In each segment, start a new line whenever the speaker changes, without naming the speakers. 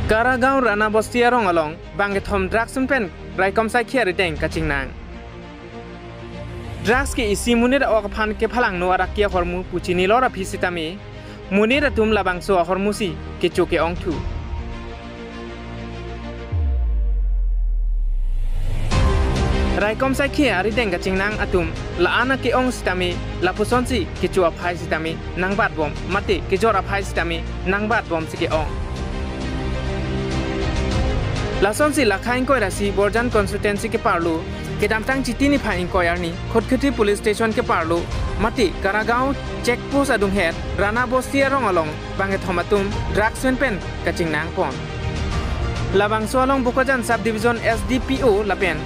Karagaw Rana Bostia Rong along, Bangathom Draxon Pen, Raikom Sakia Deng Kaching Nang. Draxki isi munir Okapan Kepalang no Arakia Hormu Puchini Lora Pisitami, Munir Tum Labangso Hormusi, Kechoke Ong Tu. Raikom Sakia Deng Kaching Nang Atum, La Ana Ke Ong Sitami, La Pusonsi, Kechua Pai Sitami, Nang Bat Bom, Mate, Kejora Pai Sitami, Nang Bat Bom Sike Ong. Lason si lakha inquiry si Borjan consultancy ke parlo ke damtang chitini pha inquiry ni Khotkhuti police station ke parlo mati Karagaw check post adung het Rana Bostia rong along bange thomatum Draxon pen kaching nang pon labang so along Bokajan sub division SDPO lapen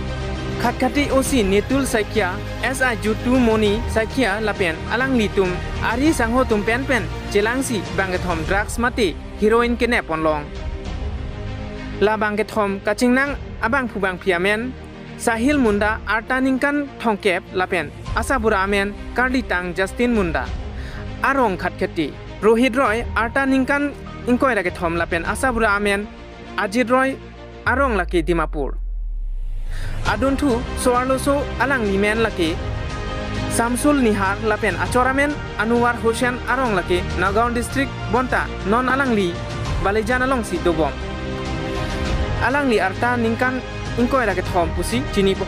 Khatkhati OC Netul Saikia SI Jutu Moni Saikia lapen alang litum ari sangho tum pen jelangsi bange thom drugs mati heroin ke ne pon long Labang ke thom kaching nang abang phubang phiamen Sahil Munda Artaningkan Thongkep lapen Asabura amen Karli Tang Justin Munda Arong Khatkhati Rohit Roy Artaningkan inquiry ke thom lapen Asabura amen Ajit Roy Arong laki Dimapur Aduntu Soarloso alang nimen laki Samsul Nihar lapen Achoramen Anwar Hussain Arong laki Nagaon district Bonta non alang li Balejana long si Dobom Alang li arta ningkan ingkoy ra ke thom pusi chini po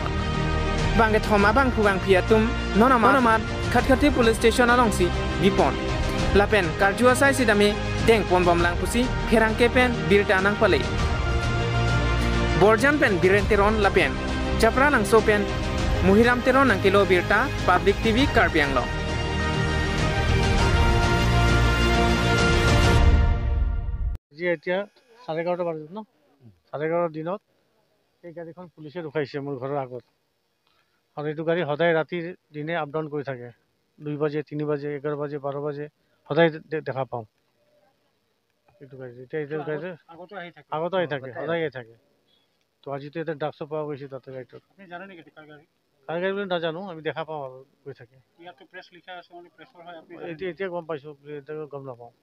bang ke thom abang phubang phiatum nonamat Khatkhati police station along si bipon lapen karjua sai sidame deng pon bom lang pusi pherang ke pen birta nang pale Borjan pen birenteron lapen chapra nang so pen muhiram teron nang kilo birta public tv karpiang lo
ji etia 11:30 বাজে ন 11:30 দিনত এই গাড়ীখন পুলিচে ৰখাইছে মোৰ ঘৰৰ আগত আৰু এইটো গাড়ী সদায় ৰাতি দিনে আপ ডাউন কৰি থাকে 2 বাজে 3 বাজে 11 বাজে 12 বাজে সদায় দেখা পাওঁ এইটো গাড়ী এতিয়া গাড়ী আগতো আহি থাকে সদায় আহি থাকে তো আজি তো এটা ডাকছ পাওয়া গৈছে তাতে গাড়ীটো আপনি জানেন নেকি কাৰ গাড়ী বুলি নাজানো আমি দেখা পাওঁ আৰু গৈ থাকে ইয়াতো প্ৰেছ লিখা আছে মানে প্ৰেছৰ হয় আপনি এতিয়া গম পাইছো এটা গম নাপাওঁ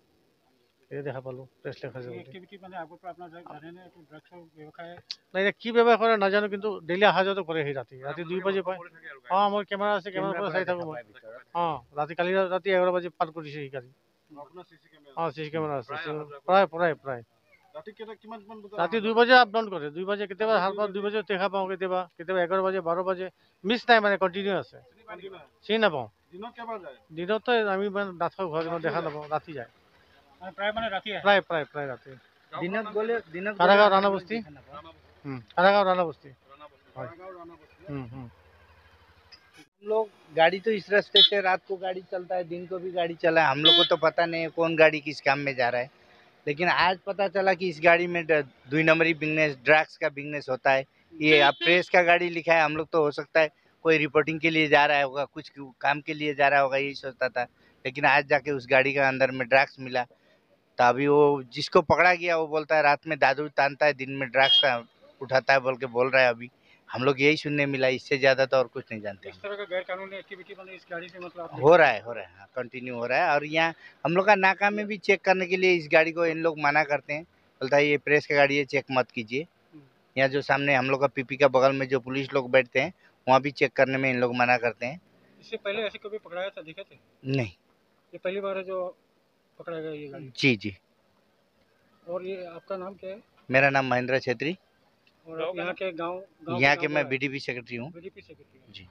এই দেখা পালো প্ৰেছ লেখা আছে এক্টিভিটি মানে আগৰ পৰা আপোনাৰ জানে নে এইটো ড্ৰাগছৰ ব্যৱসায় নাই কি ব্যৱসায় কৰে নাজানো কিন্তু ডেইলি অহা যোৱা কৰে সেই ৰাতি 2 বাজে পায় মোৰ কেমেৰা আছে কেমেৰা পৰা চাই থাকো মই ৰাতি কালি ৰাতি 11 বাজে পাৰ কৰিছে এই গাড়ী আপোনাৰ সিসি কেমেৰা আছে প্ৰায় ৰাতি 2 বাজে আপ ডাউন কৰে 2 বাজে কেতিয়াবা হালকা 2 বাজে দেখা পাওঁ কেতিয়াবা 11 বাজে 12 বাজে মিছ নাই মানে কন্টিনিউ আছে চিনি নাপাওঁ দিনত কেবাৰ যায় দিনত আমি নাথাকো ঘৰত দেখা নাপাওঁ ৰাতি যায় প্ৰায় মানে ৰাতি আহে প্ৰায় ৰাতি দিনত গলে দিনত কাৰাগাঁও ৰাণা বস্তি কাৰাগাঁও राणा बस्ती हम
लोग गाड़ी तो इस रास्ते से रात को गाड़ी चलता है दिन को भी गाड़ी चला है हम लोग को तो पता नहीं है कौन गाड़ी किस काम में जा रहा है लेकिन आज पता चला कि इस गाड़ी में 2 नंबरी बिजनेस ड्रग्स का बिजनेस होता है ये अब प्रेस का गाड़ी लिखा है हम लोग तो हो सकता है कोई रिपोर्टिंग के लिए जा रहा होगा कुछ काम के लिए जा रहा होगा यही सोचता था लेकिन आज जाके उस गाड़ी का अंदर में ड्रग्स मिला तो अभी वो जिसको पकड़ा गया वो बोलता है रात में दादू तानता है दिन में ड्रग्स उठाता है बोल रहा है अभी हम लोग यही सुनने मिला इससे ज्यादा तो और कुछ नहीं जानते इस तरह का गैर कानूनी एक्टिविटी मतलब इस गाड़ी से मतलब हो रहा है कंटिन्यू हो रहा है और यहाँ हम लोग का नाका में भी चेक करने के लिए इस गाड़ी को इन लोग मना करते हैं बोलता है ये प्रेस का गाड़ी है चेक मत कीजिए यहाँ जो सामने हम लोग का पीपी का बगल में जो पुलिस लोग बैठते हैं वहाँ भी चेक करने में इन लोग मना करते हैं इससे पहले ऐसे कभी पकड़ाया था दिखे थे नहीं ये पहली बार है जो पकड़ा गया ये गाड़ी जी और ये आपका नाम क्या है मेरा नाम महेंद्र छेत्री और यहाँ के गांव यहाँ के मैं बीडीपी सेक्रेटरी हूँ जी।